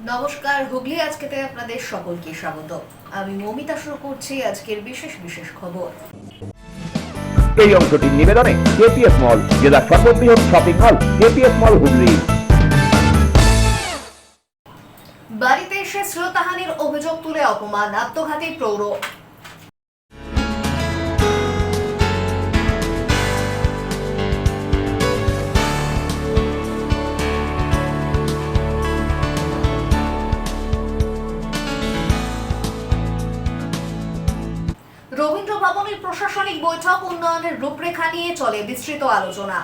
নমস্কার, হুগলি আজকেতে আপনাদের সকলকে স্বাগত। আমি মমিতা শুরু করছি আজকের বিশেষ বিশেষ খবর। এই অংশটির নিবেদনে কেপিএস মল, জেলার সর্ববৃহৎ শপিং মল কেপিএস মল হুগলি। বাড়িতে এসে শ্লীলতাহানির অভিযোগ তুলে অপমান, আত্মঘাতী প্রৌঢ়। রবীন্দ্র ভবনের প্রশাসনিক বৈঠক, উন্নয়নের রূপরেখা নিয়ে চলে বিস্তৃত আলোচনা।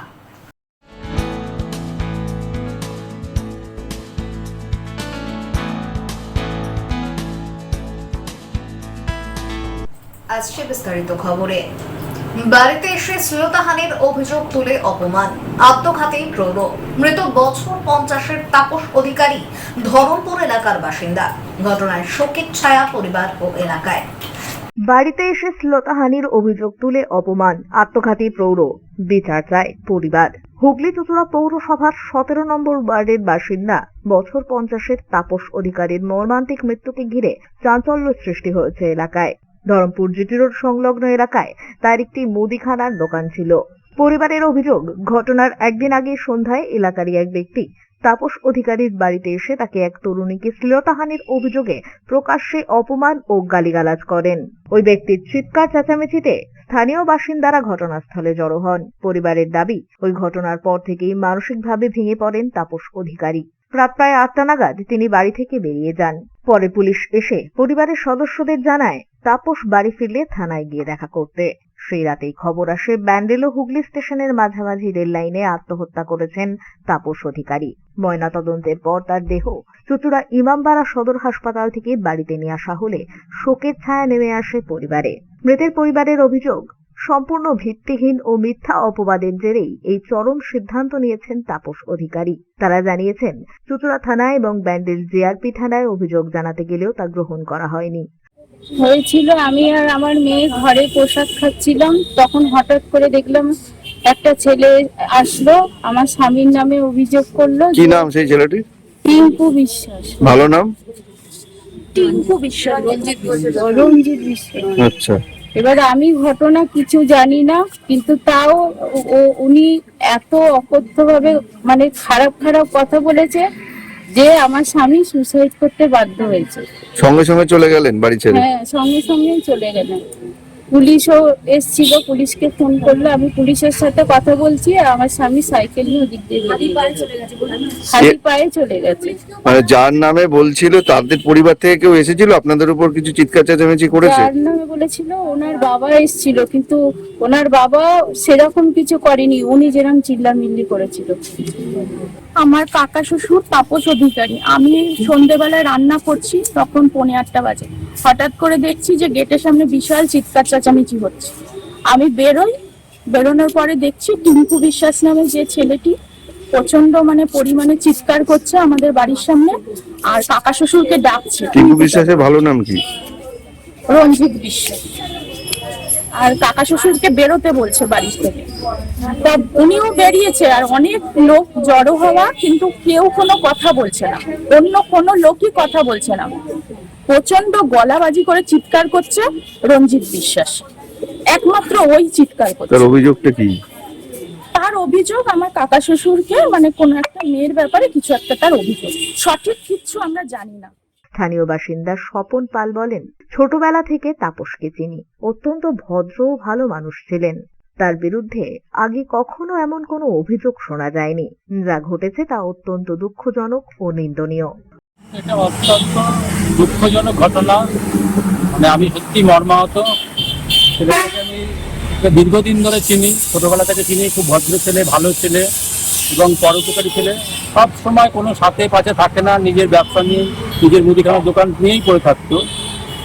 আসছে বিস্তারিত খবরে। বাড়িতে এসে শ্লীলতাহানির অভিযোগ তুলে অপমান, আত্মঘাতী প্রৌঢ়। মৃত বছর 50-এর তাপস অধিকারী ধরমপুর এলাকার বাসিন্দা। ঘটনায় শোকের ছায়া পরিবার ও এলাকায়। বাড়িতে এসে শ্লীলতাহানির অভিযোগ তুলে অপমান, আত্মঘাতী প্রৌঢ়, বিচার চায় পরিবার। হুগলি চুঁচুড়া পৌরসভার 17 নম্বর ওয়ার্ডের বাসিন্দা বছর 50-এর তাপস অধিকারীর মর্মান্তিক মৃত্যুকে ঘিরে চাঞ্চল্য সৃষ্টি হয়েছে এলাকায়। ধরমপুর জিটি রোড সংলগ্ন এলাকায় তার একটি মুদিখানার দোকান ছিল। পরিবারের অভিযোগ, ঘটনার একদিন আগে সন্ধ্যায় এলাকারই এক ব্যক্তি তাপস অধিকারীর বাড়িতে এসে তাকে এক তরুণীকে শ্লীলতাহানির অভিযোগে প্রকাশ্যে অপমান ও গালিগালাজ করেন। ওই ব্যক্তির চিৎকার চেঁচামেচিতে স্থানীয় বাসিন্দারা ঘটনাস্থলে জড়ো হন। পরিবারের দাবি, ওই ঘটনার পর থেকেই মানসিকভাবে ভেঙে পড়েন তাপস অধিকারী। রাত প্রায় 8টা নাগাদ তিনি বাড়ি থেকে বেরিয়ে যান। পরে পুলিশ এসে পরিবারের সদস্যদের জানায় তাপস বাড়ি ফিরলে থানায় গিয়ে দেখা করতে। সেই রাতেই খবর আসে ব্যান্ডেল ও হুগলি স্টেশনের মাঝামাঝি রেল লাইনে আত্মহত্যা করেছেন তাপস অধিকারী। ময়নাতদন্তের পর তার দেহ চুঁচুড়া ইমামবাড়া সদর হাসপাতাল থেকে বাড়িতে নিয়ে আসা হলে শোকের ছায়া নেমে আসে পরিবারে। মৃতের পরিবারের অভিযোগ, সম্পূর্ণ ভিত্তিহীন ও মিথ্যা অপবাদের জেরেই এই চরম সিদ্ধান্ত নিয়েছেন তাপস অধিকারী। তারা জানিয়েছেন, চুঁচুড়া থানায় এবং ব্যান্ডেল জিআরপি থানায় অভিযোগ জানাতে গেলেও তা গ্রহণ করা হয়নি। হয়েছিল, আমি আর আমার মেয়ে ঘরে পোশাক খাচ্ছিলাম, তখন হঠাৎ করে দেখলাম একটা ছেলে আসলো, আমার স্বামীর নামে অভিযোগ করলো। কি নাম সেই ছেলেটির? টিঙ্কু বিশ্বাস। ভালো নাম? টিঙ্কু বিশ্বাস, রঞ্জিত বিশ্বাস। আচ্ছা। এবার আমি ঘটনা কিছু জানি না, কিন্তু তাও উনি এত অকথ্যভাবে মানে খারাপ খারাপ কথা বলেছে যে আমার স্বামী সুসাইড করতে বাধ্য হয়েছে। সঙ্গে সঙ্গে চলে গেলেন বাড়ি ছেড়ে? হ্যাঁ, সঙ্গে সঙ্গেই চলে গেলেন। পুলিশও এসেছিল, পুলিশকে ফোন করলো, আমি পুলিশের সাথে কথা বলছি আর আমার স্বামী সাইকেল নিয়ে ওদিক দিয়ে খালি পায়ে চলে গেছে। মানে যার নামে বলছিল তাদের পরিবার থেকে কেউ এসেছিল আপনাদের উপর কিছু চিৎকার চেঁচামেচি করেছে? যার নামে বলেছিল ওনার বাবা এসেছিল, কিন্তু ওনার বাবা সেরকম কিছু করেনি, উনি যেরকম চিল্লামিল্লি করেছিল। আমার কাকা শ্বশুর তাপস অধিকারী। আমি সন্ধ্যেবেলায় রান্না করছি, তখন 8:45 বাজে। হঠাৎ করে দেখছি যে গেটের সামনে বিশাল চিৎকার চেঁচামেচি হচ্ছে। আমি বেরোনোর পরে দেখছি টিঙ্কু বিশ্বাস নামে যে ছেলেটি প্রচন্ড পরিমাণে চিৎকার করছে আমাদের বাড়ির সামনে, আর কাকা শ্বশুরকে ডাকছে। টিঙ্কু বিশ্বাসের ভালো নাম কি? রঞ্জিত বিশ্বাস। আর কাকা শ্বশুরকে বেরোতে বলছে বাড়ি থেকে। তা উনিও বেরিয়েছে, আর অনেক লোক জড়ো হওয়া, কিন্তু কেউ কোনো কথা বলছে না, অন্য কোনো লোকই কথা বলছে না। প্রচন্ড গলাবাজি করে চিৎকার করছে রঞ্জিত বিশ্বাস, একমাত্র ওই চিৎকার করছে। তার অভিযোগটা কি? তার অভিযোগ আমার কাকা শ্বশুরকে কোনো একটা মেয়ের ব্যাপারে কিছু একটা তার অভিযোগ, সঠিক কিছু আমরা জানি না। স্থানীয় বাসিন্দা স্বপন পাল বলেন, ছোটবেলা থেকে তাপসকে চিনি, অত্যন্ত ভদ্র ও ভালো মানুষ ছিলেন। তার বিরুদ্ধে আগে কখনো এমন কোনো অভিযোগ শোনা যায়নি। যা ঘটেছে তা অত্যন্ত দুঃখজনক ও নিন্দনীয়। এটা অত্যন্ত দুঃখজনক ঘটনা, আমি সত্যি মর্মাহত। ছেলেটাকে আমি দীর্ঘদিন ধরে চিনি, ছোটবেলা থেকে চিনি, খুব ভদ্র ছেলে, ভালো ছেলে এবং পরোপকারী ছেলে। সব সময় কোনো সাথে পাশে থাকে না, নিজের ব্যবসা নিয়ে, নিজের মুদিখানার দোকান নিয়েই পড়ে থাকতো।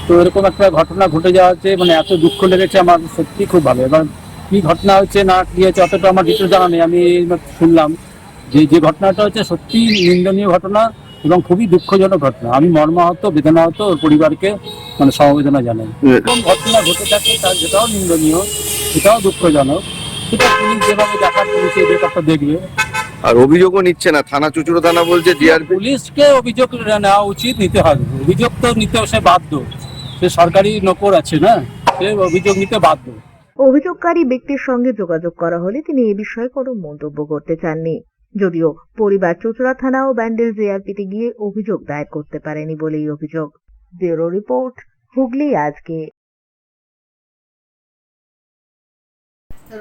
তো এরকম একটা ঘটনা ঘটে যাওয়াতে এত দুঃখ লেগেছে আমার, সত্যি খুব ভালো। এবার কি ঘটনা হচ্ছে না কি হচ্ছে অতটা আমার ডিটেল জানা নেই। আমি শুনলাম যে ঘটনাটা হচ্ছে সত্যি নিন্দনীয় ঘটনা এবং খুবই দুঃখজনক ঘটনা। আমি মর্মাহত, বেদনাহত, ওর পরিবারকে সমবেদনা জানাই। এরকম ঘটনা ঘটে থাকে, তার যেটাও নিন্দনীয়, সেটাও দুঃখজনক। সেটা পুলিশ যেভাবে দেখার, পুলিশ এই ব্যাপারটা দেখবে, আর অভিযোগও নিচ্ছে না, থানা চুচুড়ো থানা বলছে জিআরপি। পুলিশকে অভিযোগ নেওয়া উচিত, নিতে হবে, অভিযোগ তো নিতে সে বাধ্য, সে সরকারি নকর আছে না, সে অভিযোগ নিতে বাধ্য। অভিযোগকারী ব্যক্তির সঙ্গে যোগাযোগ করা হলে তিনি এ বিষয়ে কোনো মন্তব্য করতে চাননি। যদিও পরিবার চুচুড়া থানা ও ব্যান্ডেল জিআরপিতে গিয়ে অভিযোগ দায়ের করতে পারেনি বলেই অভিযোগ। ব্যুরো রিপোর্ট, হুগলি আজকে।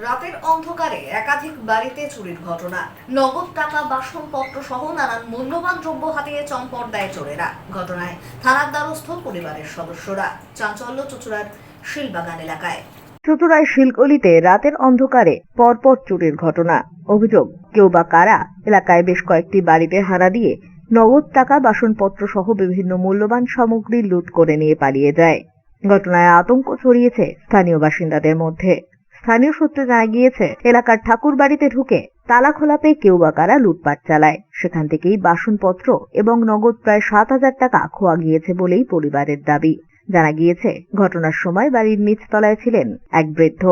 রাতের অন্ধকারে একাধিক বাড়িতে চুরির ঘটনা, নগদ টাকা, বাসনপত্র সহ নানান মূল্যবান দ্রব্য হাতিয়ে চম্পট দেয় চোরেরা। ঘটনায় থানার দ্বারস্থ পরিবারের সদস্যরা। চাঞ্চল্য চুচুড়ার শিলবাগান এলাকায়। চুচুড়ায় শিলগলিতে রাতের অন্ধকারে পরপর চুরির ঘটনা। অভিযোগ, কেউ বা কারা এলাকায় বেশ কয়েকটি বাড়িতে হানা দিয়ে নগদ টাকা, বাসনপত্র সহ বিভিন্ন মূল্যবান সামগ্রী লুট করে নিয়ে পালিয়ে যায়। ঘটনায় আতঙ্ক ছড়িয়েছে স্থানীয় বাসিন্দাদের মধ্যে। স্থানীয় সূত্রে জানা গিয়েছে, এলাকার ঠাকুর বাড়িতে ঢুকে তালা খোলা পেয়ে কেউ বা কারা লুটপাট চালায়। সেখান থেকেই বাসনপত্র এবং নগদ প্রায় 7,000 টাকা খোয়া গিয়েছে বলেই পরিবারের দাবি। জানা গিয়েছে, ঘটনার সময় বাড়ির নিচতলায় ছিলেন এক বৃদ্ধ।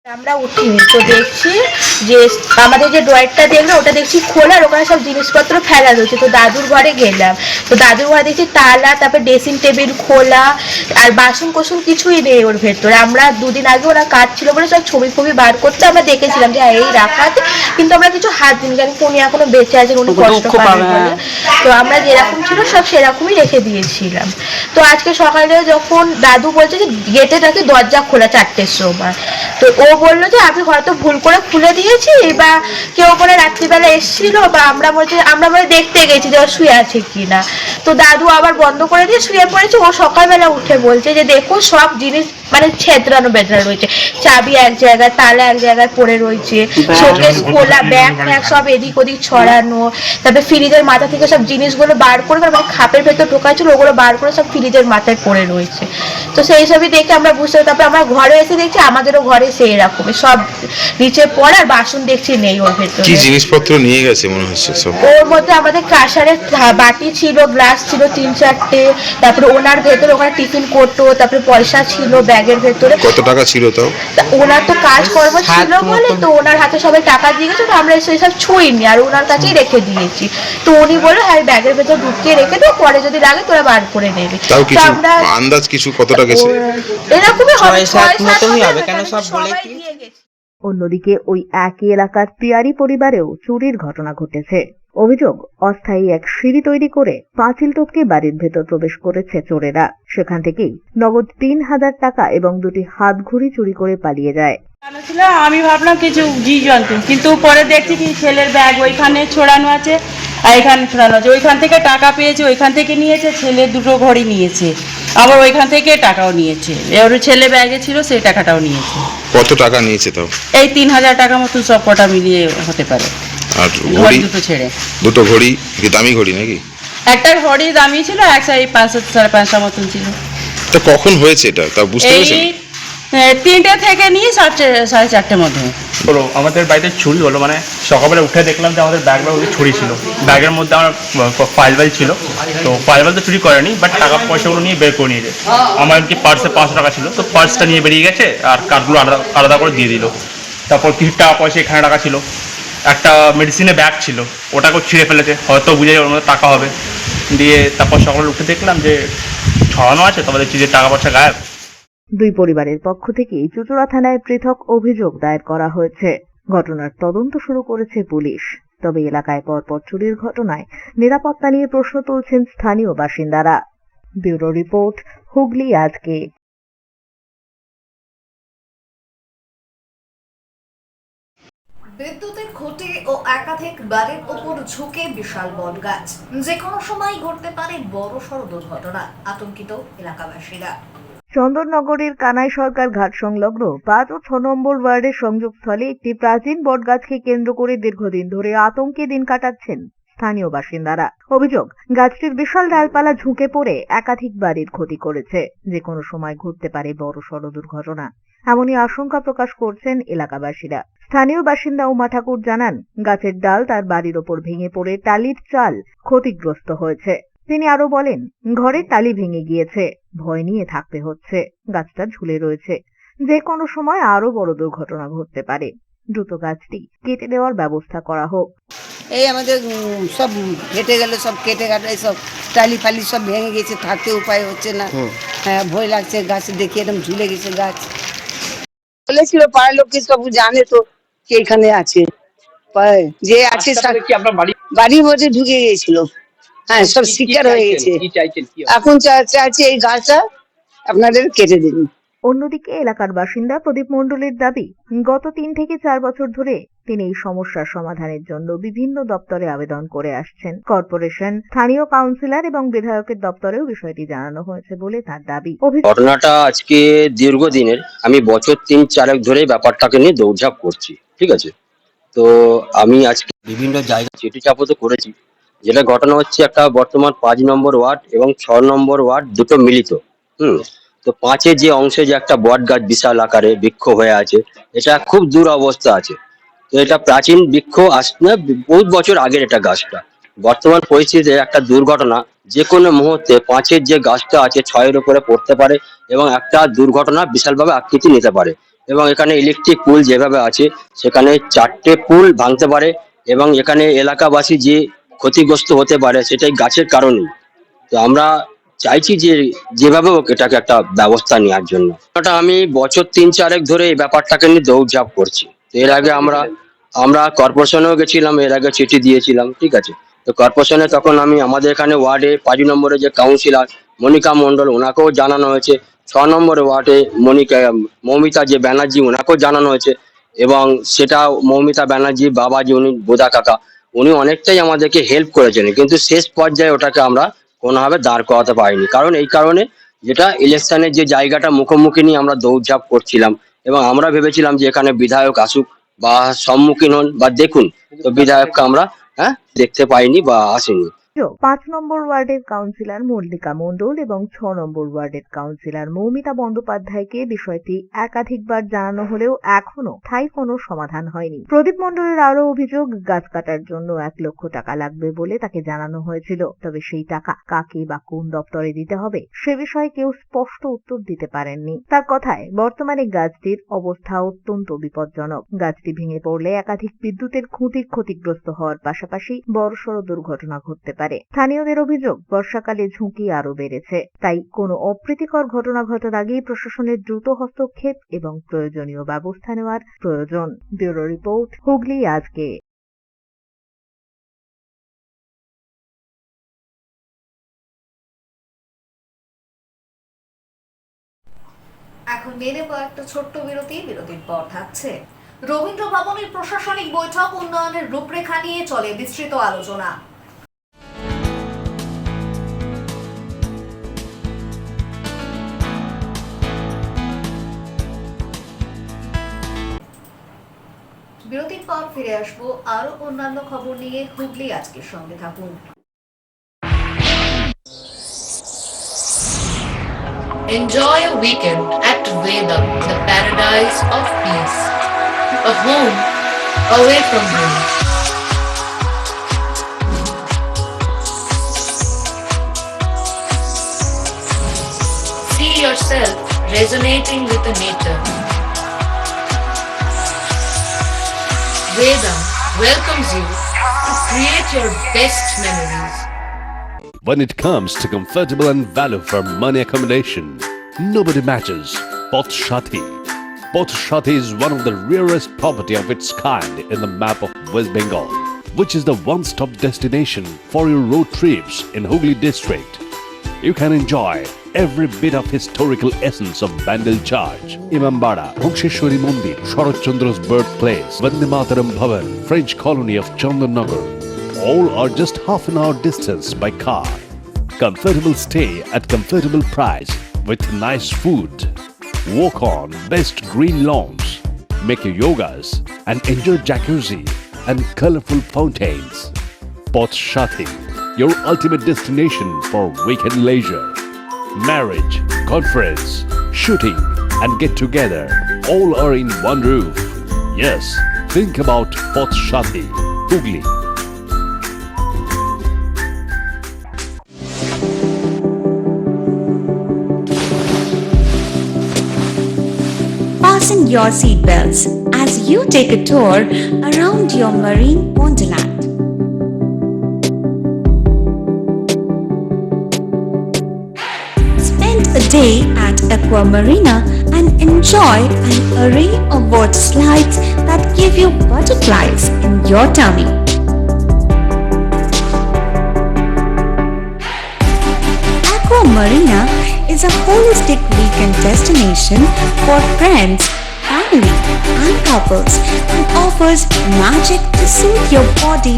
আমরা উঠিনি তো দেখছি যে আমাদের যে ড্রয়ারটা দেখলাম ওটা দেখছি খোলা, আর ওখানে সব জিনিসপত্র ফেলা রয়েছে। তো দাদুর ঘরে গেলাম, তো দাদুর ঘরে দেখছি তালা, তারপর ড্রেসিং টেবিল খোলা, আর বাসন কোসন কিছুই নেই ওর ভেতরে। আমরা দুদিন আগে ওরা কাটছিল বলে সব ছবি ফবি বার করতে আমরা দেখেছিলাম যে এই রাখা আছে, কিন্তু আমরা কিছু হাত দিইনি, কারণ উনি এখনো বেঁচে আছেন, উনি কষ্ট পাবেন বলে। তো আমরা যেরকম ছিল সব সেরকমই রেখে দিয়েছিলাম। তো আজকে সকালে যখন দাদু বলছে যে গেটে নাকি দরজা খোলা 4টের সময়, তো ও বললো যে আমি হয়তো ভুল করে খুলে দিয়েছি, বা কেউ করে রাত্রিবেলা এসেছিল, বা আমরা বলে দেখতে গেছি যে ও শুয়ে আছে কিনা। তো দাদু আবার বন্ধ করে দিয়ে শুয়ে পড়েছে। ও সকালবেলা উঠে বলছে যে দেখো সব জিনিস মানে ছেদ্রানো বেদরানো রয়েছে, চাবি এক জায়গায়, তালা এক জায়গায় পড়ে রয়েছে, শোকেস খোলা, ব্যাগ ফ্যাগ সব এদিক ওদিক ছড়ানো, তারপরে ফ্রিজের মাথা থেকে সব জিনিসগুলো বার করে, মানে খাপের ভেতর ঢোকা ছিল ওগুলো বার করে সব ফ্রিজের মাথায় পড়ে রয়েছে। তো সেই সবই দেখে আমরা বুঝতে পারি। তারপরে আমরা ঘরে এসে দেখছি আমাদেরও ঘরে সেই রকমই সব নিচে পড়ে, আর বাসন দেখছি নেই ওর ভেতরে। কি জিনিসপত্র নিয়ে গেছে মনে হচ্ছে সব? ওর মধ্যে আমাদের কাঁসারের বাটি ছিল, গ্লাস ছিল 3-4টে, তারপরে ওনার ভেতরে ওখানে টিফিন করতো, তারপরে পয়সা ছিল ব্যাগের ভেতরে। কত টাকা ছিল তাও? ওনার তো কাজকর্ম ছিল বলে তো ওনার হাতে সবাই টাকা দিয়ে গেছে, তো আমরা সেসব ছুঁইনি, আর ওনার কাছেই রেখে দিয়েছি। তো উনি বললো হ্যাঁ ব্যাগের ভেতর ঢুকিয়ে রেখে দেবো, পরে যদি লাগে তোরা বার করে নেবে। তাও কিছু আমরা আন্দাজ কিছু কতটা গেছে? এরকমই হবে, 6-7 মতনই হবে, কেন সব বলে সবাই কি? দিয়ে গেছে। অন্যদিকে ওই একই এলাকার পিয়ারি পরিবারেও চুরির ঘটনা ঘটেছে। অভিযোগ, অস্থায়ী এক সিঁড়ি তৈরি করে পাঁচিল টপকে বাড়ির ভেতর প্রবেশ করেছে চোরেরা। সেখান থেকেই নগদ 3,000 টাকা এবং 2টি হাত ঘড়ি চুরি করে পালিয়ে যায়। আমি ভাবলাম কিছু জীবজন্তু, কিন্তু পরে দেখছি কি ছেলের ব্যাগ ওইখানে ছড়ানো আছে, আর এখানে ছড়ানো আছে। ওইখান থেকে টাকা পেয়েছে, ওইখান থেকে নিয়েছে, ছেলে 2টো ঘড়ি নিয়েছে, আবার ওইখান থেকে টাকাও নিয়েছে। এবার ছেলে ব্যাগে ছিল সেই টাকাটাও নিয়েছে। কত টাকা নিয়েছে তাও? এই 3,000 টাকা মতন সব কটা মিলিয়ে হতে পারে। আর ঘড়ি ঘড়ি? 2টো ছেড়ে। 2টো ঘড়ি কি দামি ঘড়ি নাকি? একটা ঘড়ি দামি ছিল, এক 500-550 মতন ছিল। তো কখন হয়েছে এটা তা বুঝতে এই পেরেছেন? 3টে থেকে নিয়ে 4:30 মধ্যে হলো। আমাদের বাড়িতে চুরি হলো, মানে সকালবেলা উঠে দেখলাম যে আমাদের ব্যাগ চুরি ছিল। ব্যাগের মধ্যে আমার ফাইল ছিল, তো ফাইল তো চুরি করেনি, বাট টাকা পয়সাগুলো নিয়ে বের করে নিয়েছে। আমার কি পার্সে 500 টাকা ছিল, তো পার্সটা নিয়ে বেরিয়ে গেছে, আর কার্ডগুলো আলাদা করে দিয়ে দিল। তারপর কিছু টাকা পয়সা এখানে রাখা ছিল, একটা মেডিসিনের ব্যাগ ছিল, ওটাকেও ছিঁড়ে ফেলেছে, হয়তো বুঝে ওর মধ্যে টাকা হবে। দিয়ে তারপর সকালে উঠে দেখলাম যে ছড়ানো আছে, তারপরে দেখছি যে টাকা পয়সা গায়েব। দুই পরিবারের পক্ষ থেকেই চুচুড়া থানায় পৃথক অভিযোগ দায়ের করা হয়েছে। ঘটনার তদন্ত শুরু করেছে পুলিশ। তবে এলাকায় পরপর চুরির ঘটনায় নিরাপত্তা নিয়ে প্রশ্ন তুলছেন স্থানীয় বাসিন্দারা। ব্যুরো রিপোর্ট, হুগলি আজকে। বিদ্যুতের খুঁটি ও একাধিক বাড়ির উপর ঝুঁকে বিশাল বটগাছ, যে কোনো সময় ঘটতে পারে বড়সড় দুর্ঘটনা, আতঙ্কিত এলাকাবাসীরা। চন্দননগরের কানাই সরকার ঘাট সংলগ্ন 5 ও 6 নম্বর ওয়ার্ডের সংযোগস্থলে একটি প্রাচীন বটগাছকে কেন্দ্র করে দীর্ঘদিন ধরে আতঙ্কে দিন কাটাচ্ছেন স্থানীয় বাসিন্দারা। অভিযোগ, গাছটির বিশাল ডালপালা ঝুঁকে পড়ে একাধিক বাড়ির ক্ষতি করেছে, যে কোনো সময় ঘটতে পারে বড়সড় দুর্ঘটনা, এমনই আশঙ্কা প্রকাশ করছেন এলাকাবাসীরা। স্থানীয় বাসিন্দা উমা ঠাকুর জানান, গাছের ডাল তার বাড়ির ওপর ভেঙে পড়ে টালির চাল ক্ষতিগ্রস্ত হয়েছে। তিনি আরো বলেন, ঘরের টালি ভেঙে গিয়েছে, ভয় নিয়ে থাকতে হচ্ছে, গাছটা ঝুলে রয়েছে, যে কোনো সময় আরো বড় দুর্ঘটনা ঘটতে পারে, দ্রুত গাছটি কেটে দেওয়ার ব্যবস্থা করা হোক। এই আমাদের সব হেঁটে গেলে সব কেটে কাটে সব টালি ফালি সব ভেঙে গেছে, থাকতে উপায় হচ্ছে না। হ্যাঁ, ভয় লাগছে, গাছ দেখে একদম ঝুলে গেছে গাছ। বলেছিল পাড়ার লোককে সব জানে তো কে এখানে আছে, যে আছে বাড়ির মধ্যে ঢুকে গিয়েছিল। হ্যাঁ, সব শিকার হয়ে গেছে। এখন চাইছে এই গাছটা আপনাদের কেটে দিন। অন্যদিকে এলাকার বাসিন্দা প্রদীপ মণ্ডলের দাবি, গত 3 থেকে 4 বছর ধরে তিনি এই সমস্যার সমাধানের জন্য বিভিন্ন দপ্তরে আবেদন করে আসছেন। কর্পোরেশন, স্থানীয় কাউন্সিলর এবং বিধায়কের দপ্তরেও বিষয়টি জানানো হয়েছে বলে তার দাবি। ঘটনাটা আজকে দীর্ঘদিনের, আমি বছর 3-4 ধরে ব্যাপারটাকে নিয়ে দৌড়ঝাঁপ করছি, ঠিক আছে। তো আমি আজকে বিভিন্ন জায়গায় চিঠি চাপও তো করেছি। যেটা ঘটনা হচ্ছে, একটা বর্তমান 5 নম্বর ওয়ার্ড এবং 6 নম্বর ওয়ার্ড দুটো মিলিত। তো 5-এ যে অংশে যে একটা বট গাছ বিশাল আকারে বৃক্ষ হয়ে আছে, এটা খুব দুরবস্থা আছে। তো এটা প্রাচীন বৃক্ষ, না বহুত বছর আগের এটা গাছটা। বর্তমান পরিস্থিতিতে একটা দুর্ঘটনা যে কোনো মুহূর্তে 5-এর যে গাছটা আছে 6-এর উপরে পড়তে পারে এবং একটা দুর্ঘটনা বিশালভাবে আকৃতি নিতে পারে। এবং এখানে ইলেকট্রিক পুল যেভাবে আছে, সেখানে 4টে পুল ভাঙতে পারে এবং এখানে এলাকাবাসী যে ক্ষতিগ্রস্ত হতে পারে সেটাই গাছের কারণেই। তো আমরা চাইছি যে যেভাবে হোক এটাকে একটা ব্যবস্থা নেওয়ার জন্য। এটা আমি বছর 3-4 ধরে এই ব্যাপারটাকে নিয়ে দৌড়ঝাঁপ করছি। এর আগে আমরা কর্পোরেশনেও গেছিলাম, এর আগে চিঠি দিয়েছিলাম, ঠিক আছে। তো কর্পোরেশনে তখন আমি আমাদের এখানে ওয়ার্ডে 5 নম্বরে যে কাউন্সিলর মনিকা মণ্ডল, ওনাকেও জানানো হয়েছে। 6 নম্বর ওয়ার্ডে মৌমিতা যে ব্যানার্জি, ওনাকেও জানানো হয়েছে। এবং সেটা মৌমিতা ব্যানার্জি বাবাজি, উনি বোদা কাকা, উনি অনেকটাই আমাদেরকে হেল্প করেছেন, কিন্তু শেষ পর্যায়ে ওটাকে আমরা কোনোভাবে দাঁড় করাতে পারিনি। কারণ এই কারণে, যেটা ইলেকশনের যে জায়গাটা মুখোমুখি নিয়ে আমরা দৌড়ঝাঁপ করছিলাম এবং আমরা ভেবেছিলাম যে এখানে বিধায়ক আসুক বা সম্মুখীন হন বা দেখুন, তো বিধায়ককে আমরা দেখতে পাইনি বা আসেনি। 5 নম্বর ওয়ার্ডের কাউন্সিলর মল্লিকা মণ্ডল এবং 6 নম্বর ওয়ার্ডের কাউন্সিলর মৌমিতা বন্দ্যোপাধ্যায়কে বিষয়টি একাধিকবার জানানো হলেও এখনো স্থায়ী কোনো সমাধান হয়নি। প্রদীপ মণ্ডলের আরো অভিযোগ, গাছ কাটার জন্য 1 লক্ষ টাকা লাগবে বলে তাকে জানানো হয়েছিল। তবে সেই টাকা কাকে বা কোন দপ্তরে দিতে হবে সে বিষয়ে কেউ স্পষ্ট উত্তর দিতে পারেননি। তার কথায়, বর্তমানে গাছটির অবস্থা অত্যন্ত বিপজ্জনক। গাছটি ভেঙে পড়লে একাধিক বিদ্যুতের খুঁটি ক্ষতিগ্রস্ত হওয়ার পাশাপাশি বড়সড় দুর্ঘটনা ঘটতে পারে। স্থানীয়দের অভিযোগ, বর্ষাকালে ঝুঁকি আরো বেড়েছে। তাই কোনো অপ্রীতিকর ঘটনা ঘটার আগেই প্রশাসনের দ্রুত হস্তক্ষেপ এবং প্রয়োজনীয় ব্যবস্থা নেওয়ার প্রয়োজন। ব্যুরো রিপোর্ট, হুগলি আজকে। এখন নিয়ে নেব একটা ছোট্ট বিরতির পর থাকছে রবীন্দ্র ভবনের প্রশাসনিক বৈঠক, উন্নয়নের রূপরেখা নিয়ে চলে বিস্তৃত আলোচনা। বিরতির পর ফিরে আসবো আরো অন্যান্য খবর নিয়ে। হুগলি আজকের সঙ্গে থাকুন। Enjoy a weekend at Vedam, the paradise of peace. A home away from home. See yourself resonating with the nature. Vedam welcomes you to create your best memories. When it comes to comfortable and value for money accommodation, nobody matches Poth Shati. Poth Shati is one of the rarest property of its kind in the map of West Bengal, which is the one-stop destination for your road trips in Hooghly district. You can enjoy every bit of historical essence of Bandel Church, Imambara, Bhongsheshwari Mandir, Sharat Chandra's birthplace, Vande Mataram Bhavan, French colony of Chandarnagar. All are just half an hour distance by car. Comfortable stay at comfortable price with nice food. Walk on best green lawns, make your yogas and enjoy jacuzzi and colorful fountains. Poth Shati, your ultimate destination for weekend leisure. Marriage, conference, shooting and get together all are in one roof. Yes, think about Poth Shati, Hooghly. Fasten your seatbelts as you take a tour around your marine wonderland. day at Aqua Marina and enjoy an array of water slides that give you butterflies in your tummy. Aqua Marina is a holistic weekend destination for friends, family and couples and offers magic to soothe your body,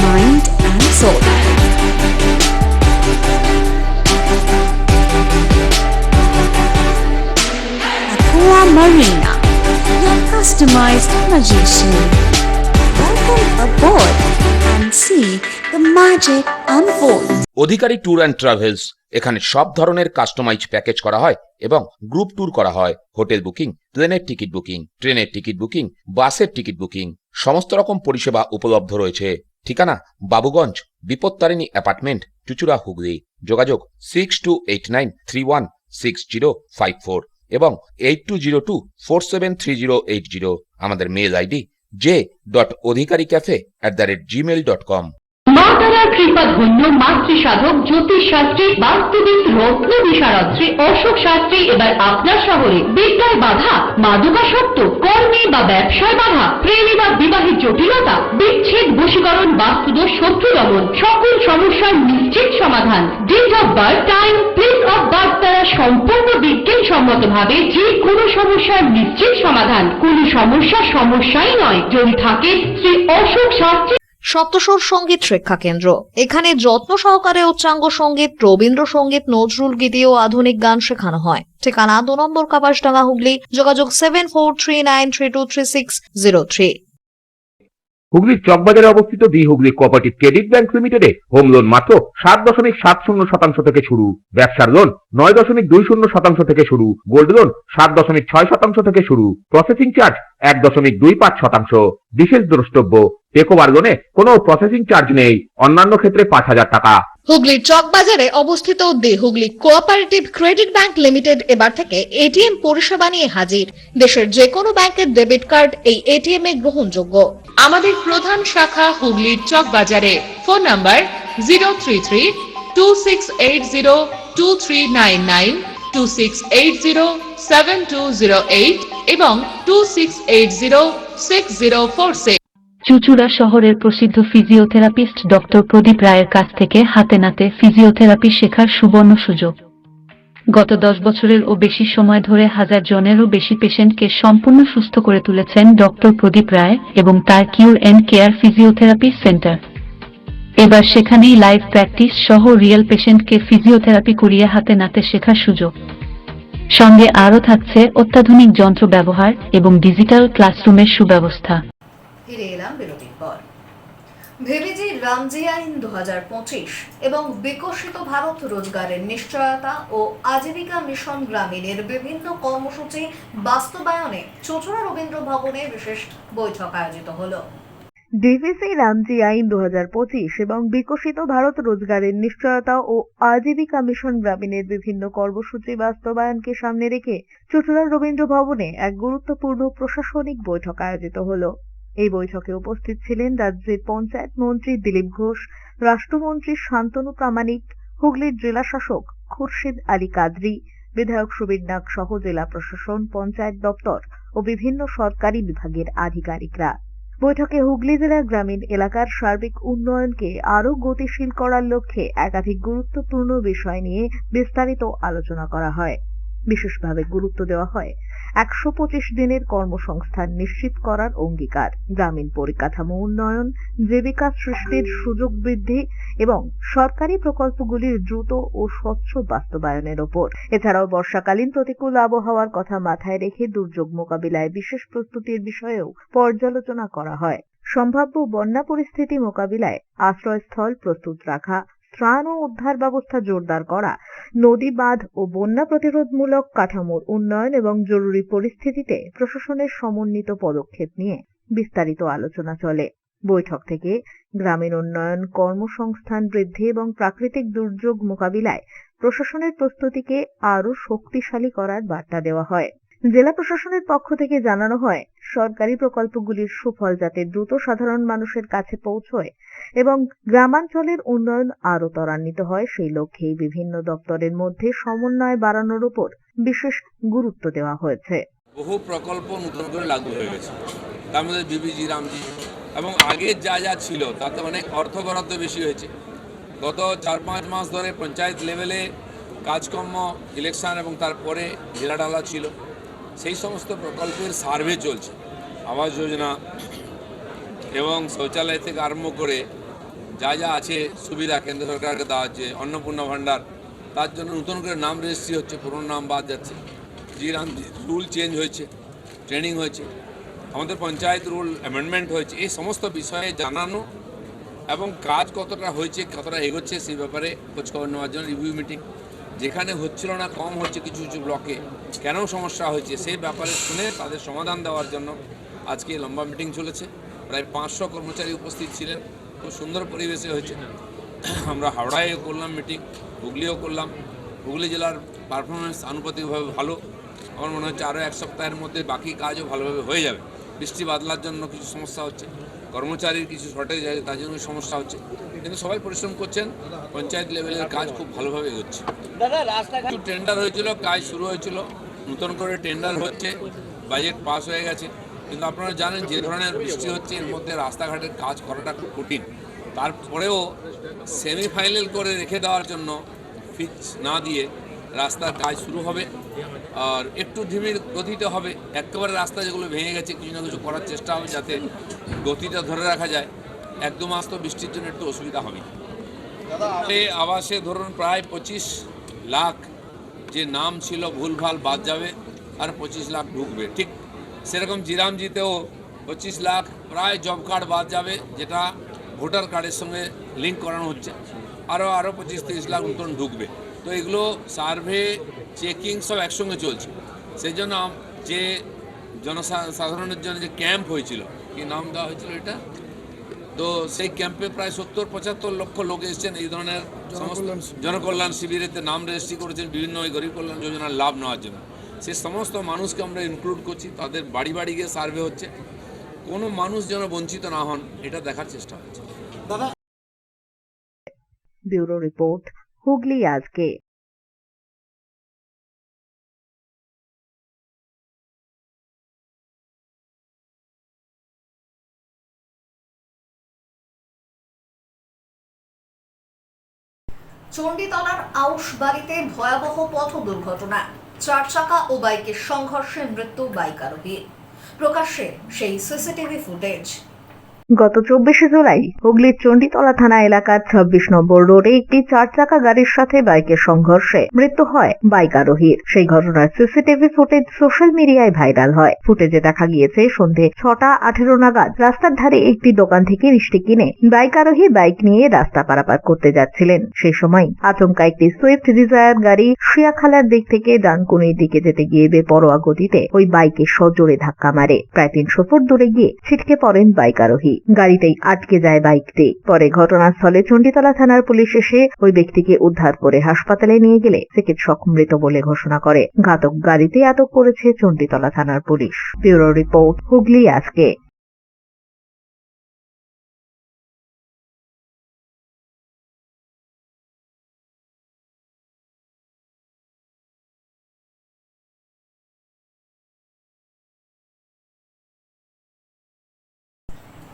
mind and soul. Aqua Marina, your customized magician. Welcome aboard and see the magic unfold. Adhikari tour and travels, এখানে সব ধরনের customise package করা হয় এবং group tour করা হয়। Hotel booking, প্লেনের ticket booking, ট্রেনের টিকিট বুকিং, বাসের টিকিট বুকিং, সমস্ত রকম পরিষেবা উপলব্ধ রয়েছে। ঠিকানা বাবুগঞ্জ, বিপত্তারিণী অ্যাপার্টমেন্ট, চুচুড়া, হুগলি। যোগাযোগ 6289316054 এবং 8202473080। আমাদের মেল আইডি j.odhikaricafe@gmail.com। মা তারা কৃপা ধন্য মাতৃ সাধক জ্যোতিষ শাস্ত্রী বাস্তুবিদ রত্ন বিশারদ শ্রী অশোক শাস্ত্রী এবার আপনার শহরে। বিদ্যায় বাধা, মাদকাসক্ত, কর্মে বা ব্যবসায় বাধা, প্রেমে বা বিবাহের জটিলতা, বিচ্ছেদ, বশীকরণ, বাস্তুদোষ, শত্রু দমন, সকল সমস্যার নিশ্চিত সমাধান। Date of birth, time, place of birth দ্বারা সম্পূর্ণ বিজ্ঞানসম্মত ভাবে যে কোনো সমস্যার নিশ্চিত সমাধান। কোন সমস্যাই নয় যদি থাকে শ্রী অশোক শাস্ত্রী সপ্তস্বর সঙ্গীত শিক্ষা কেন্দ্র। এখানে যত্ন সহকারে উচ্চাঙ্গ সঙ্গীত, রবীন্দ্রসঙ্গীত, নজরুল গীতি ও আধুনিক গান শেখানো হয়। ঠিকানা 2 নম্বর কাপাসডাঙ্গা, হুগলি। যোগাযোগ 7439323603। হুগলির চকবাজারে অবস্থিত the Hooghly cooperative credit bank লিমিটেডে হোম লোন মাত্র 7.70% থেকে শুরু। ব্যবসার লোন 9.20% থেকে শুরু। গোল্ড লোন 7.6% থেকে শুরু। Processing charge 1.25%। বিশেষ দ্রষ্টব্য, টেকওভার লোনে কোনো প্রসেসিং চার্জ নেই। অন্যান্য ক্ষেত্রে 5,000 টাকা। হুগলির চকবাজারে অবস্থিত the Hooghly cooperative credit bank limited এবার থেকে এটিএম পরিষেবা নিয়ে হাজির। দেশের যে কোনো ব্যাংকের ডেবিট কার্ড এই এটিএম এ গ্রহণযোগ্য। আমাদের প্রধান শাখা হুগলির চক বাজারে। ফোন নাম্বার 033-2680-2399, 2680-7208 এবং 2680-6046। চুচুড়া শহরের প্রসিদ্ধ ফিজিওথেরাপিস্ট ডক্টর প্রদীপ রায়ের কাছ থেকে হাতে নাতে ফিজিওথেরাপি শেখার সুবর্ণ সুযোগ। গত 10 বছরের ও বেশি সময় ধরে 1000 জনেরও বেশি পেশেন্টকে সম্পূর্ণ সুস্থ করে তুলেছেন ডক্টর প্রদীপ রায় এবং তার কিউর এন্ড কেয়ার ফিজিওথেরাপি সেন্টার। এবার সেখানেই লাইভ প্র্যাকটিস সহ রিয়েল পেশেন্টকে ফিজিওথেরাপি করিয়ে হাতে নাতে শেখার সুযোগ। সঙ্গে আরও থাকছে অত্যাধুনিক যন্ত্র ব্যবহার এবং ডিজিটাল ক্লাসরুমের সুব্যবস্থা। ফিরে এলাম বিরতির পর। ভিভিজি রামজি আইন 2025 এবং বিকশিত ভারত রোজগারের নিশ্চয়তা ও আজীবিকা মিশন গ্রামীণের বিভিন্ন কর্মসূচি বাস্তবায়নে চুচুড়া রবীন্দ্র ভবনে বিশেষ বৈঠক আয়োজিত হলো। ডিভিসি রামজি আইন 2025 এবং বিকশিত ভারত রোজগারের নিশ্চয়তা ও আজীবিকা মিশন গ্রামীণের বিভিন্ন কর্মসূচি বাস্তবায়নকে সামনে রেখে চুচুড়া রবীন্দ্র ভবনে এক গুরুত্বপূর্ণ প্রশাসনিক বৈঠক আয়োজিত হলো। এই বৈঠকে উপস্থিত ছিলেন রাজ্যের পঞ্চায়েত মন্ত্রী দিলীপ ঘোষ, রাষ্ট্রমন্ত্রী শান্তনু প্রামাণিক, হুগলির জেলা শাসক খুরশিদ আলী কাদরি, বিধায়ক সুবীর নাগ সহ জেলা প্রশাসন, পঞ্চায়েত দপ্তর ও বিভিন্ন সরকারি বিভাগের আধিকারিকরা। বৈঠকে হুগলি জেলার গ্রামীণ এলাকার সার্বিক উন্নয়নকে আরও গতিশীল করার লক্ষ্যে একাধিক গুরুত্বপূর্ণ বিষয় নিয়ে বিস্তারিত আলোচনা করা হয়। বিশেষভাবে গুরুত্ব দেওয়া হয় 125 দিনের কর্মসংস্থান নিশ্চিত করার অঙ্গীকার, গ্রামীণ পরিকাঠামো উন্নয়ন, জীবিকা সৃষ্টির সুযোগ বৃদ্ধি এবং সরকারি প্রকল্পগুলির দ্রুত ও স্বচ্ছ বাস্তবায়নের ওপর। এছাড়াও বর্ষাকালীন প্রতিকূল আবহাওয়ার কথা মাথায় রেখে দুর্যোগ মোকাবিলায় বিশেষ প্রস্তুতির বিষয়েও পর্যালোচনা করা হয়। সম্ভাব্য বন্যা পরিস্থিতি মোকাবিলায় আশ্রয়স্থল প্রস্তুত রাখা, ত্রাণ ও উদ্ধার ব্যবস্থা জোরদার করা, নদী বাঁধ ও বন্যা প্রতিরোধমূলক কাঠামোর উন্নয়ন এবং জরুরি পরিস্থিতিতে প্রশাসনের সমন্বিত পদক্ষেপ নিয়ে বিস্তারিত আলোচনা চলে। বৈঠক থেকে গ্রামীণ উন্নয়ন, কর্মসংস্থান বৃদ্ধি এবং প্রাকৃতিক দুর্যোগ মোকাবিলায় প্রশাসনের প্রস্তুতিকে আরও শক্তিশালী করার বার্তা দেওয়া হয়। জেলা প্রশাসনের পক্ষ থেকে জানানো হয়, সরকারি প্রকল্পগুলির সুফল যাতে দ্রুত সাধারণ মানুষের কাছে পৌঁছয় এবং গ্রামাঞ্চলের উন্নয়ন আরও ত্বরান্বিত হয় সেই লক্ষ্যেই বিভিন্ন দপ্তরের মধ্যে সমন্বয় বাড়ানোর উপর বিশেষ গুরুত্ব দেওয়া হয়েছে। বহু প্রকল্প নতুন করে লাগু হয়ে গেছে, তার মধ্যে বিবিজি রামজি এবং আগে যা যা ছিল তাতে অনেক অর্থ বরাদ্দ বেশি হয়েছে। গত 4-5 মাস ধরে পঞ্চায়েত লেভেলে কাজকর্ম, ইলেকশন এবং তারপরে জেলা ডালা ছিল, সেই সমস্ত প্রকল্পের সার্ভে চলছে। আবাস যোজনা এবং শৌচালয় থেকে আরম্ভ করে যা যা আছে সুবিধা কেন্দ্র সরকারকে দেওয়া হচ্ছে, অন্নপূর্ণা ভাণ্ডার, তার জন্য নতুন করে নাম রেজিস্ট্রি হচ্ছে, পুরনো নাম বাদ যাচ্ছে, রুল চেঞ্জ হয়েছে, ট্রেনিং হয়েছে, আমাদের পঞ্চায়েত রুল অ্যামেন্ডমেন্ট হয়েছে। এই সমস্ত বিষয়ে জানানো এবং কাজ কতটা হয়েছে, কতটা এগোচ্ছে সেই ব্যাপারে খোঁজখবর নেওয়ার জন্য রিভিউ মিটিং, যেখানে হচ্ছিল না, কম হচ্ছে কিছু কিছু ব্লকে, কেন সমস্যা হয়েছে সেই ব্যাপারে শুনে তাদের সমাধান দেওয়ার জন্য আজকে লম্বা মিটিং চলেছে। প্রায় 500 কর্মচারী উপস্থিত ছিলেন, খুব সুন্দর পরিবেশে হয়েছে। আমরা হাওড়ায় করলাম মিটিং, হুগলিও করলাম। হুগলি জেলার পারফরমেন্স আনুপাতিকভাবে ভালো। আমার মনে হচ্ছে আরও 1 সপ্তাহের মধ্যে বাকি কাজও ভালোভাবে হয়ে যাবে। বৃষ্টি বাদলার জন্য কিছু সমস্যা হচ্ছে, কর্মচারীর কিছু শর্টেজ আছে, তার জন্য সমস্যা হচ্ছে, কিন্তু সবাই পরিশ্রম করছেন। পঞ্চায়েত লেভেলের কাজ খুব ভালোভাবে এগোচ্ছে। কিছু টেন্ডার হয়েছিল, কাজ শুরু হয়েছিল, নতুন করে টেন্ডার হচ্ছে, বাজেট পাস হয়ে গেছে, কিন্তু আপনারা জানেন যে ধরনের বৃষ্টি হচ্ছে এর মধ্যে রাস্তাঘাটের কাজ করাটা খুব কঠিন। তারপরেও সেমিফাইনাল করে রেখে দেওয়ার জন্য পিচ না দিয়ে রাস্তার কাজ শুরু হবে, আর একটু ধীমির গতিতে হবে। একেবারে রাস্তা যেগুলো ভেঙে গেছে কিছু না কিছু করার চেষ্টা হবে যাতে গতিটা ধরে রাখা যায়। 1-2 মাস তো বৃষ্টির জন্য একটু অসুবিধা হবে। আবাসে ধরুন প্রায় 25 লাখ যে নাম ছিল ভুলভাল বাদ যাবে, আর 25 লাখ ঢুকবে। ঠিক সেরকম জিরামজিতেও 25 লাখ প্রায় জব কার্ড বাদ যাবে, যেটা ভোটার কার্ডের সঙ্গে লিঙ্ক করানো হচ্ছে, আরও 25-30 লাখ নতুন ঢুকবে। তো এগুলো সার্ভে, চেকিং সব একসঙ্গে চলছে। সেই জন্য যে জনসাধারণের জন্য যে ক্যাম্প হয়েছিল, কি নাম দেওয়া হয়েছিল এটা, তো সেই ক্যাম্পে প্রায় 70-75 লক্ষ লোক এসেছেন। এই ধরনের সমস্ত জনকল্যাণ শিবিরেতে নাম রেজিস্ট্রি করেছেন বিভিন্ন ওই গরিব কল্যাণ যোজনার লাভ নেওয়ার জন্য। সেই সমস্ত মানুষকে আমরা ইনক্লুড করছি, তাদের বাড়ি বাড়ি গিয়ে সার্ভে হচ্ছে, কোনো মানুষ যেন বঞ্চিত না হন এটা দেখার চেষ্টা হচ্ছে। ব্যুরো রিপোর্ট, হুগলি আজকে। চণ্ডীতলার আউশ বাড়িতে ভয়াবহ পথ দুর্ঘটনা, 4 চাকা ও বাইকের সংঘর্ষে মৃত্যু বাইক আরোহীর। প্রকাশ্যে সেই সিসিটিভি ফুটেজ। গত 24শে জুলাই হুগলির চণ্ডীতলা থানা এলাকার 26 নম্বর রোডে একটি 4 চাকা গাড়ির সাথে বাইকের সংঘর্ষে মৃত্যু হয় বাইক আরোহীর। সেই ঘটনার সিসিটিভি ফুটেজ সোশ্যাল মিডিয়ায় ভাইরাল হয়। ফুটেজে দেখা গিয়েছে সন্ধে 6:18 নাগাদ রাস্তার ধারে একটি দোকান থেকে মিষ্টি কিনে বাইক আরোহী বাইক নিয়ে রাস্তা পারাপার করতে যাচ্ছিলেন। সেই সময় আচমকা একটি সুইফট ডিজায়ার গাড়ি শিয়াখালার দিক থেকে ডানকুনির দিকে যেতে গিয়ে বেপরোয়া গতিতে ওই বাইকে সজোরে ধাক্কা মারে। প্রায় 300 ফুট দূরে গিয়ে ছিটকে পড়েন বাইক আরোহী। গাড়িতেই আটকে যায় বাইকটি। পরে ঘটনাস্থলে চণ্ডীতলা থানার পুলিশ এসে ওই ব্যক্তিকে উদ্ধার করে হাসপাতালে নিয়ে গেলে চিকিৎসক মৃত বলে ঘোষণা করে। ঘাতক গাড়িতে আটক করেছে চণ্ডীতলা থানার পুলিশ। ব্যুরো রিপোর্ট, হুগলি আজকে।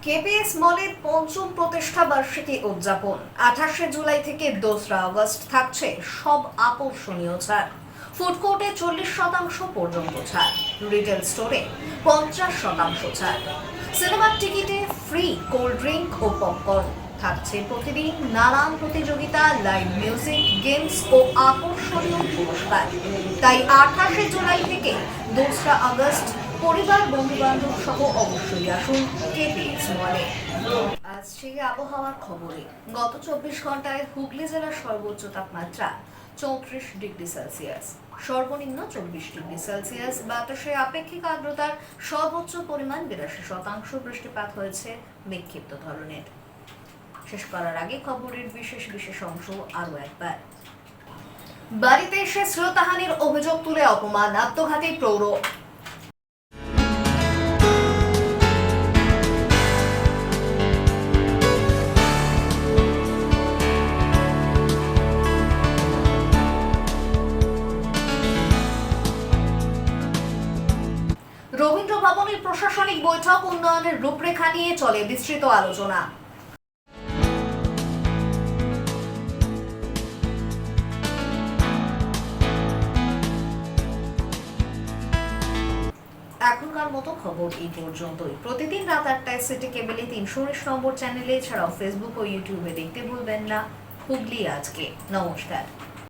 কেপিএস মলের ৫ম প্রতিষ্ঠা বার্ষিকী উদযাপন। 28শে জুলাই থেকে 2রা আগস্ট থাকছে সব আকর্ষণীয় ছাড়। ফুড কোর্টে 40% পর্যন্ত ছাড়, রিটেল স্টোরে 50% ছাড়। সিনেমার টিকিটে ফ্রি কোল্ড ড্রিঙ্ক ও পপকর্ন। থাকছে প্রতিদিন নানান প্রতিযোগিতা, লাইভ মিউজিক, গেমস ও আকর্ষণীয় পুরস্কার। তাই 28শে জুলাই থেকে 2রা আগস্ট পরিবার, বন্ধু বান্ধব সহ অবশ্যই আসুন কেপিএস মলে। আজকে আবহাওয়ার খবরে। গত 24 ঘন্টায় হুগলি জেলার সর্বোচ্চ তাপমাত্রা 34 ডিগ্রি সেলসিয়াস, সর্বনিম্ন 24 ডিগ্রি সেলসিয়াস। বাতাসে আপেক্ষিক আর্দ্রতার সর্বোচ্চ পরিমাণ 82%। বৃষ্টিপাত হয়েছে বিক্ষিপ্ত ধরনের। শেষ করার আগে খবরের বিশেষ অংশ আরও একবার। বাড়িতে এসে শ্লীলতাহানির অভিযোগ তুলে অপমান, আত্মঘাতী প্রৌঢ়। প্রশাসনিক বৈঠক, উন্নয়নের রূপরেখা নিয়ে চলে বিস্তৃত আলোচনা। এখনকার মতো খবর এই পর্যন্তই। প্রতিদিন রাত 8টায় সিটি কেবলে 319 নম্বর চ্যানেলে, এছাড়াও ফেসবুক ও ইউটিউবে দেখতে ভুলবেন না হুগলি আজকে। নমস্কার।